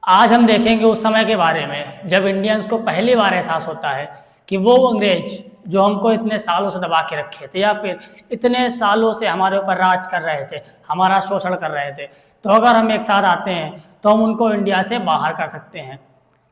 आज हम देखेंगे उस समय के बारे में जब इंडियंस को पहली बार एहसास होता है कि वो अंग्रेज जो हमको इतने सालों से दबा के रखे थे या फिर इतने सालों से हमारे ऊपर राज कर रहे थे, हमारा शोषण कर रहे थे, तो अगर हम एक साथ आते हैं तो हम उनको इंडिया से बाहर कर सकते हैं।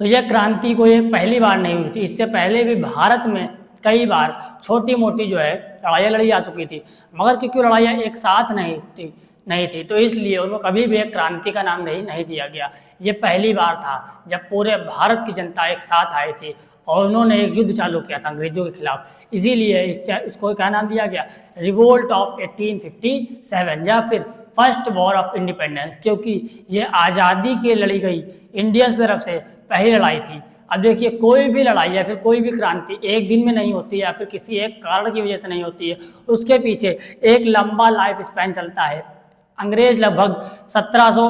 तो यह क्रांति को ये पहली बार नहीं हुई थी, इससे पहले भी भारत में कई बार छोटी मोटी जो है लड़ाइयाँ लड़ी जा चुकी थी, मगर क्योंकि लड़ाइयाँ एक साथ नहीं थी तो इसलिए उनको कभी भी एक क्रांति का नाम नहीं दिया गया। ये पहली बार था जब पूरे भारत की जनता एक साथ आई थी और उन्होंने एक युद्ध चालू किया था अंग्रेजों के खिलाफ, इसीलिए इसको क्या नाम दिया गया, रिवोल्ट ऑफ 1857 या फिर फर्स्ट वॉर ऑफ इंडिपेंडेंस, क्योंकि ये आज़ादी के लड़ी गई इंडियंस तरफ से पहली लड़ाई थी। अब देखिए, कोई भी लड़ाई या फिर कोई भी क्रांति एक दिन में नहीं होती या फिर किसी एक कारण की वजह से नहीं होती है, उसके पीछे एक लंबा लाइफ स्पैन चलता है। अंग्रेज लगभग 1700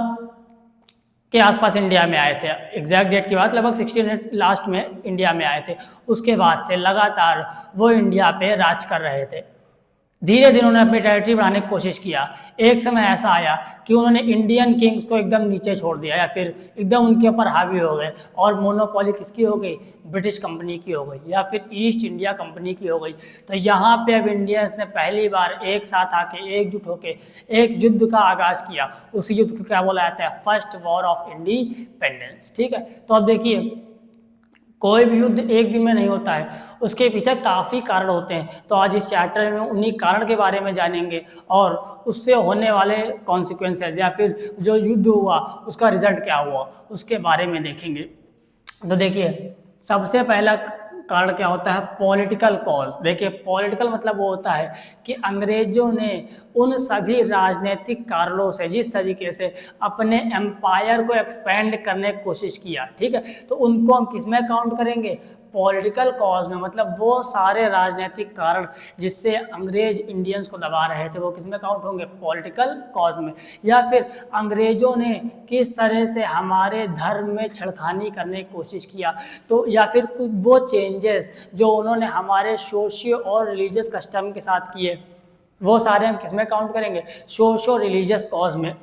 के आसपास इंडिया में आए थे, एग्जैक्ट डेट की बात लगभग 1600 लास्ट में इंडिया में आए थे। उसके बाद से लगातार वो इंडिया पे राज कर रहे थे। धीरे धीरे उन्होंने अपनी टेरिटरी बढ़ाने की कोशिश किया। एक समय ऐसा आया कि उन्होंने इंडियन किंग्स को एकदम नीचे छोड़ दिया या फिर एकदम उनके ऊपर हावी हो गए और मोनोपोली किसकी हो गई, ब्रिटिश कंपनी की हो गई या फिर ईस्ट इंडिया कंपनी की हो गई। तो यहाँ पे अब इंडियंस ने पहली बार एक साथ आके एकजुट होके एक युद्ध का आगाज किया। उस युद्ध को क्या बोला जाता है, फर्स्ट वॉर ऑफ इंडिपेंडेंस। ठीक है, तो अब देखिए, कोई भी युद्ध एक दिन में नहीं होता है, उसके पीछे काफ़ी कारण होते हैं। तो आज इस चैप्टर में उन्हीं कारण के बारे में जानेंगे और उससे होने वाले कॉन्सिक्वेंसेज या फिर जो युद्ध हुआ उसका रिजल्ट क्या हुआ उसके बारे में देखेंगे। तो देखिए, सबसे पहला कारण क्या होता है, पॉलिटिकल कॉज। देखिए, पॉलिटिकल मतलब वो होता है कि अंग्रेजों ने उन सभी राजनीतिक कारणों से जिस तरीके से अपने एम्पायर को एक्सपेंड करने की कोशिश किया, ठीक है, तो उनको हम किस में काउंट करेंगे, पॉलिटिकल कॉज में। मतलब वो सारे राजनीतिक कारण जिससे अंग्रेज इंडियंस को दबा रहे थे वो किस में काउंट होंगे, पॉलिटिकल कॉज में। या फिर अंग्रेजों ने किस तरह से हमारे धर्म में छेड़खानी करने की कोशिश किया, तो या फिर वो चेंजेस जो उन्होंने हमारे सोशियो और रिलीजियस कस्टम के साथ किए, वो सारे हम किस में काउंट करेंगे, सोशो रिलीजियस कॉज में।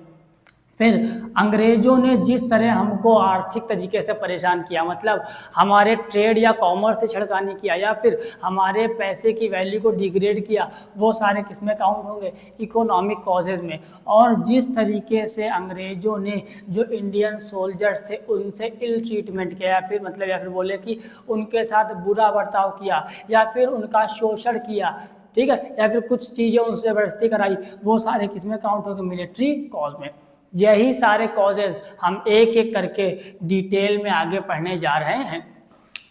फिर अंग्रेजों ने जिस तरह हमको आर्थिक तरीके से परेशान किया, मतलब हमारे ट्रेड या कॉमर्स से छेड़खानी किया या फिर हमारे पैसे की वैल्यू को डिग्रेड किया, वो सारे किस में काउंट होंगे, इकोनॉमिक कॉजेज़ में। और जिस तरीके से अंग्रेजों ने जो इंडियन सोल्जर्स थे उनसे इल ट्रीटमेंट किया या फिर बोले कि उनके साथ बुरा बर्ताव किया या फिर उनका शोषण किया, ठीक है, या फिर कुछ चीज़ें उनसे ज़बरदस्ती कराई, वो सारे किस में काउंट होंगे, मिलिट्री कॉज में। यही सारे कॉजेज हम एक एक करके डिटेल में आगे पढ़ने जा रहे हैं।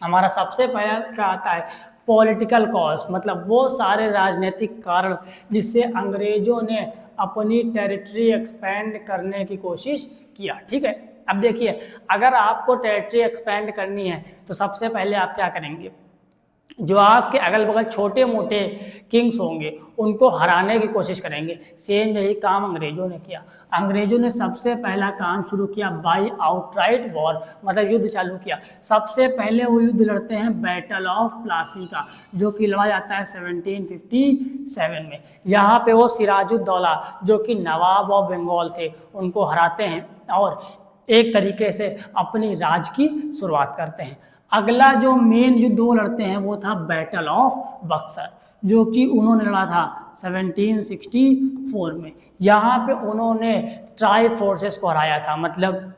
हमारा सबसे पहला क्या आता है, पॉलिटिकल कॉज, मतलब वो सारे राजनीतिक कारण जिससे अंग्रेजों ने अपनी टेरिटरी एक्सपेंड करने की कोशिश किया। ठीक है, अब देखिए, अगर आपको टेरिटरी एक्सपेंड करनी है तो सबसे पहले आप क्या करेंगे, जो आपके अगल बगल छोटे मोटे किंग्स होंगे उनको हराने की कोशिश करेंगे। सेम यही काम अंग्रेजों ने किया। अंग्रेजों ने सबसे पहला काम शुरू किया बाई आउटराइट वॉर, मतलब युद्ध चालू किया। सबसे पहले वो युद्ध लड़ते हैं बैटल ऑफ प्लासी का, जो कि लड़ा जाता है 1757 में। यहाँ पे वो सिराजुद्दौला जो कि नवाब ऑफ बंगाल थे उनको हराते हैं और एक तरीके से अपनी राज की शुरुआत करते हैं। अगला जो मेन युद्ध वो लड़ते हैं वो था बैटल ऑफ बक्सर, जो कि उन्होंने लड़ा था 1764 में। यहाँ पे उन्होंने ट्राई फोर्सेस को हराया था, मतलब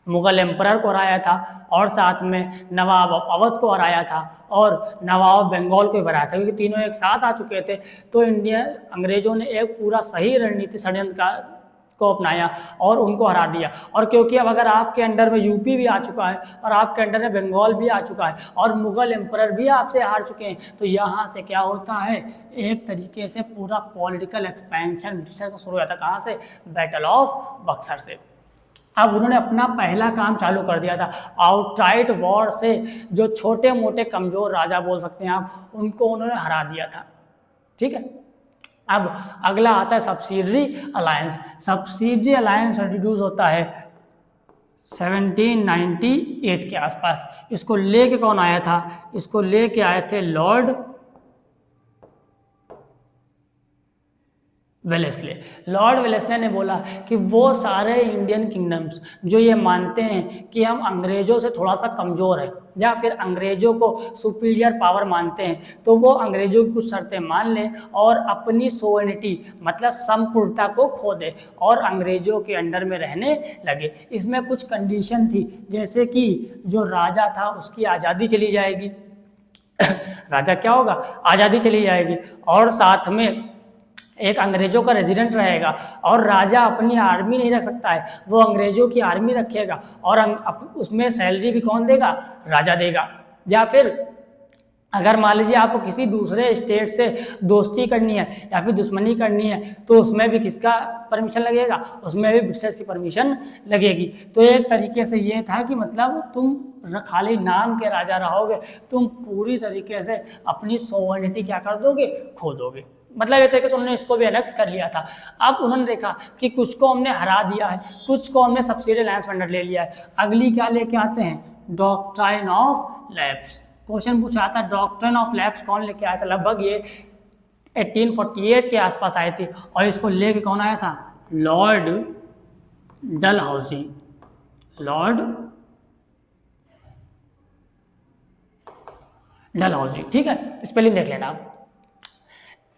मुगल एम्परर को हराया था और साथ में नवाब अवध को हराया था और नवाब बंगाल को भी हराया था, क्योंकि तीनों एक साथ आ चुके थे। तो अंग्रेजों ने एक पूरा सही रणनीति षड्यंत्र को अपनाया और उनको हरा दिया। और क्योंकि अब अगर आपके अंडर में यूपी भी आ चुका है और आपके अंडर में बंगाल भी आ चुका है और मुगल एम्परर भी आपसे हार चुके हैं, तो यहाँ से क्या होता है, एक तरीके से पूरा पॉलिटिकल एक्सपेंशन ब्रिटिशर को शुरू हुआ था। कहाँ से, बैटल ऑफ बक्सर से। अब उन्होंने अपना पहला काम चालू कर दिया था, आउटराइट वॉर से जो छोटे मोटे कमज़ोर राजा बोल सकते हैं आप, उनको उन्होंने हरा दिया था। ठीक है, अब अगला आता है subsidiary alliance. Subsidiary alliance introduce होता है 1798 के आसपास। इसको लेके कौन आया था, इसको लेके आए थे लॉर्ड वेलेस्ले, लॉर्ड वेलेस्ले ने बोला कि वो सारे इंडियन किंगडम्स जो ये मानते हैं कि हम अंग्रेज़ों से थोड़ा सा कमज़ोर है या फिर अंग्रेज़ों को सुपीरियर पावर मानते हैं, तो वो अंग्रेज़ों की कुछ शर्तें मान लें और अपनी सोवरेनिटी मतलब संपूर्णता को खो दे और अंग्रेज़ों के अंडर में रहने लगे। इसमें कुछ कंडीशन थी, जैसे कि जो राजा था उसकी आज़ादी चली जाएगी राजा क्या होगा, आज़ादी चली जाएगी, और साथ में एक अंग्रेज़ों का रेजिडेंट रहेगा, और राजा अपनी आर्मी नहीं रख सकता है, वो अंग्रेज़ों की आर्मी रखेगा और उसमें सैलरी भी कौन देगा, राजा देगा। या फिर अगर मान लीजिए आपको किसी दूसरे स्टेट से दोस्ती करनी है या फिर दुश्मनी करनी है, तो उसमें भी किसका परमिशन लगेगा, उसमें भी ब्रिटिश की परमिशन लगेगी। तो एक तरीके से ये था कि मतलब तुम खाली नाम के राजा रहोगे, तुम पूरी तरीके से अपनी सोवरेनिटी क्या कर दोगे, खो दोगे। मतलब एक तरीके से उन्होंने इसको भी एनेक्स कर लिया था। अब उन्होंने देखा कि कुछ को हमने हरा दिया है, कुछ को हमने सब्सिडी अलायंस अंडर ले लिया है, अगली क्या लेके आते हैं, डॉक्ट्राइन ऑफ लैप्स। क्वेश्चन पूछा था डॉक्ट्राइन ऑफ लैप्स कौन लेके आया था, लगभग ये 1848 के आसपास आई थी, और इसको लेके कौन आया था, लॉर्ड डलहौजी। लॉर्ड डलहौजी, ठीक है, स्पेलिंग देख लेना आप।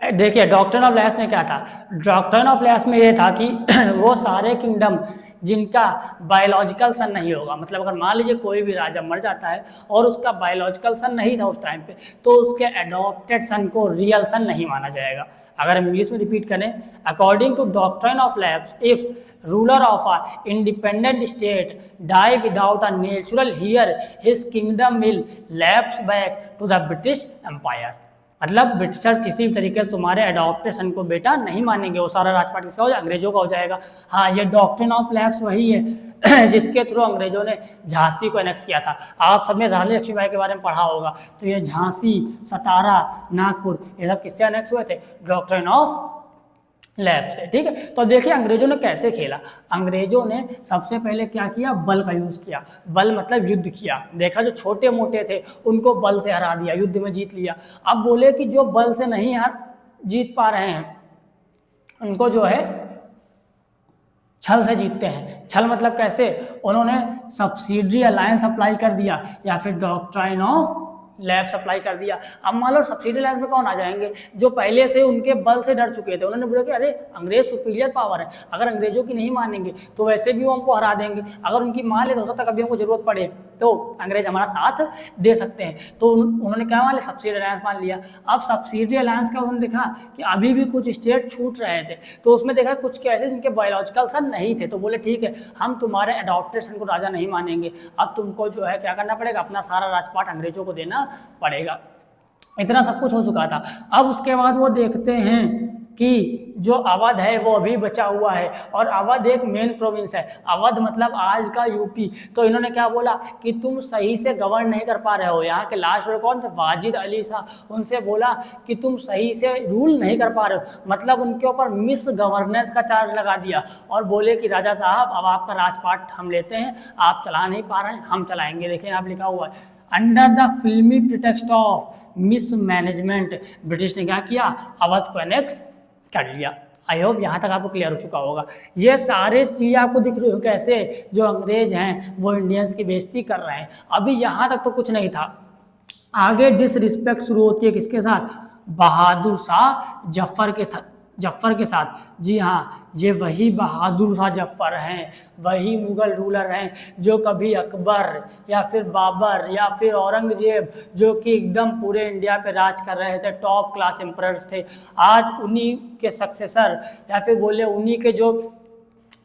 देखिए डॉक्ट्रिन ऑफ लैप्स में क्या था, डॉक्ट्रिन ऑफ लैप्स में ये था कि वो सारे किंगडम जिनका बायोलॉजिकल सन नहीं होगा, मतलब अगर मान लीजिए कोई भी राजा मर जाता है और उसका बायोलॉजिकल सन नहीं था उस टाइम पे, तो उसके एडॉप्टेड सन को रियल सन नहीं माना जाएगा। अगर हम इंग्लिश में रिपीट करें, according to doctrine of lapse, if ruler of a independent state die without a natural heir, his kingdom will lapse back to the British empire. मतलब ब्रिटिशर किसी भी तरीके से तुम्हारे एडॉप्टेशन को बेटा नहीं मानेंगे, वो सारा राजपाट किसका हो जाएगा, अंग्रेजों का हो जाएगा। हाँ, ये डॉक्ट्रिन ऑफ लैप्स वही है जिसके थ्रू अंग्रेजों ने झांसी को एनेक्स किया था। आप सबने रानी लक्ष्मीबाई के बारे में पढ़ा होगा, तो ये झांसी, सतारा, नागपुर, ये सब किससे एनेक्स हुए थे, डॉक्ट्रिन ऑफ लैप्स से, ठीक है। तो देखिए अंग्रेजों ने कैसे खेला, अंग्रेजों ने सबसे पहले क्या किया, बल का यूज़ किया। बल मतलब युद्ध किया, देखा जो छोटे मोटे थे उनको बल से हरा दिया, युद्ध में जीत लिया। अब बोले कि जो बल से नहीं जीत पा रहे हैं उनको जो है छल से जीतते हैं। छल मतलब कैसे, उन्होंने सब्सिडरी अलायंस अप्लाई कर दिया या फिर डॉक्ट्राइन ऑफ लैप्स अप्लाई कर दिया। अब मान लो सब्सिडी अलायंस में कौन आ जाएंगे, जो पहले से उनके बल से डर चुके थे। उन्होंने बोला कि अरे अंग्रेज सुपीरियर पावर है, अगर अंग्रेजों की नहीं मानेंगे तो वैसे भी वो हमको हरा देंगे, अगर उनकी मान ले तो हो सकता है कभी हमको जरूरत पड़े तो अंग्रेज हमारा साथ दे सकते हैं। तो उन्होंने क्या मान लिया, सब्सिडी अलायंस मान लिया। अब सब्सिडी अलायंस का उन्होंने देखा कि अभी भी कुछ स्टेट छूट रहे थे, तो उसमें देखा कुछ कैसे जिनके बायोलॉजिकल सन नहीं थे, तो बोले ठीक है हम तुम्हारे एडॉप्टेड सन को राजा नहीं मानेंगे, अब तुमको जो है क्या करना पड़ेगा, अपना सारा राजपाट अंग्रेजों को देना पड़ेगा। इतना सब कुछ हो चुका था। अब उसके बाद वो देखते हैं कि जो अवध है वो अभी बचा हुआ है, और अवध एक मेन प्रोविंस है, अवध मतलब आज का यूपी। तो इन्होंने क्या बोला कि तुम सही से गवर्न नहीं कर पा रहे हो। यहाँ के लास्ट रूलर कौन थे, वाजिद अली शाह। उनसे बोला कि तुम सही से रूल नहीं कर पा रहे हो, मतलब उनके ऊपर मिस गवर्नेंस का चार्ज लगा दिया और बोले कि राजा साहब अब आपका राजपाट हम लेते हैं, आप चला नहीं पा रहे हैं, हम चलाएंगे। देखिए आप लिखा हुआ है, अंडर द फिल्मी प्रिटेक्स्ट ऑफ मिसमैनेजमेंट ब्रिटिश ने क्या किया, अवध को एनेक्स कर लिया। आई होप यहाँ तक आपको क्लियर हो चुका होगा। ये सारे चीज़ आपको दिख रही हो कैसे जो अंग्रेज हैं वो इंडियंस की बेइज्जती कर रहे हैं। अभी यहाँ तक तो कुछ नहीं था, आगे डिसरिस्पेक्ट शुरू होती है किसके साथ, बहादुर शाह जफ़र के साथ। जी हाँ, ये वही बहादुर शाह जफ़र हैं, वही मुग़ल रूलर हैं जो कभी अकबर या फिर बाबर या फिर औरंगजेब जो कि एकदम पूरे इंडिया पे राज कर रहे थे, टॉप क्लास एम्परर्स थे, आज उन्हीं के सक्सेसर या फिर बोले उन्हीं के जो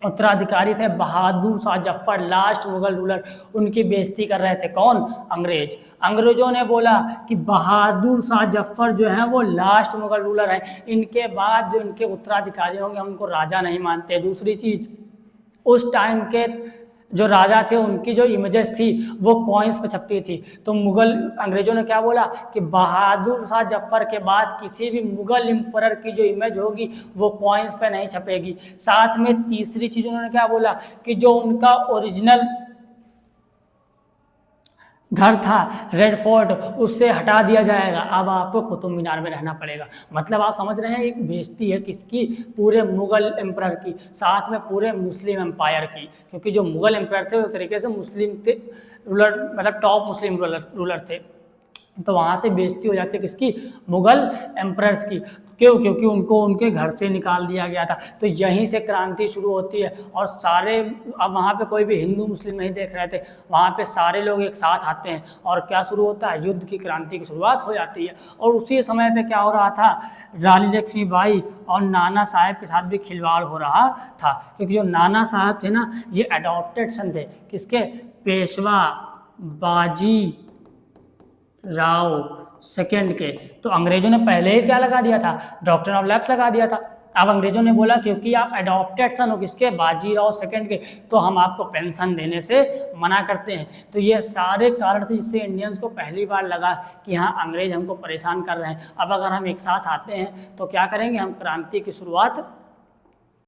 उत्तराधिकारी थे बहादुर शाह जफ़र, लास्ट मुग़ल रूलर, उनकी बेइज्जती कर रहे थे कौन, अंग्रेज। अंग्रेजों ने बोला कि बहादुर शाह जफ़र जो हैं वो लास्ट मुग़ल रूलर हैं, इनके बाद जो इनके उत्तराधिकारी होंगे हम उनको राजा नहीं मानते। दूसरी चीज़, उस टाइम के जो राजा थे उनकी जो इमेजेस थी वो कॉइन्स पे छपती थी, तो मुग़ल अंग्रेजों ने क्या बोला कि बहादुर शाह जफ़र के बाद किसी भी मुग़ल एम्परर की जो इमेज होगी वो कॉइन्स पे नहीं छपेगी। साथ में तीसरी चीज़ उन्होंने क्या बोला कि जो उनका ओरिजिनल घर था रेड फोर्ट, उससे हटा दिया जाएगा, अब आपको कुतुब मीनार में रहना पड़ेगा। मतलब आप समझ रहे हैं एक बेइज्जती है किसकी, पूरे मुगल एम्परर की, साथ में पूरे मुस्लिम एम्पायर की, क्योंकि जो मुगल एम्पायर थे वो तरीके से मुस्लिम थे, रूलर मतलब टॉप मुस्लिम रूलर थे। तो वहाँ से बेइज्जती हो जाती है किसकी, मुगल एम्परर्स की। क्यों? क्योंकि उनको उनके घर से निकाल दिया गया था। तो यहीं से क्रांति शुरू होती है और सारे, अब वहाँ पे कोई भी हिंदू मुस्लिम नहीं देख रहे थे, वहाँ पे सारे लोग एक साथ आते हैं और क्या शुरू होता है, युद्ध की क्रांति की शुरुआत हो जाती है। और उसी समय पे क्या हो रहा था, रानी लक्ष्मीबाई और नाना साहब के साथ भी खिलवाड़ हो रहा था, क्योंकि जो नाना साहब थे ना, ये अडॉप्टेड सन थे किसके, पेशवा बाजी राव सेकेंड के। तो अंग्रेजों ने पहले ही क्या लगा दिया था, डॉक्ट्रिन ऑफ लैप्स लगा दिया था। अब अंग्रेजों ने बोला क्योंकि आप अडॉप्टेड सन हो किसके, बाजीराव सेकेंड के, तो हम आपको पेंशन देने से मना करते हैं। तो ये सारे कारण थे जिससे इंडियंस को पहली बार लगा कि हाँ अंग्रेज हमको परेशान कर रहे हैं, अब अगर हम एक साथ आते हैं तो क्या करेंगे, हम क्रांति की शुरुआत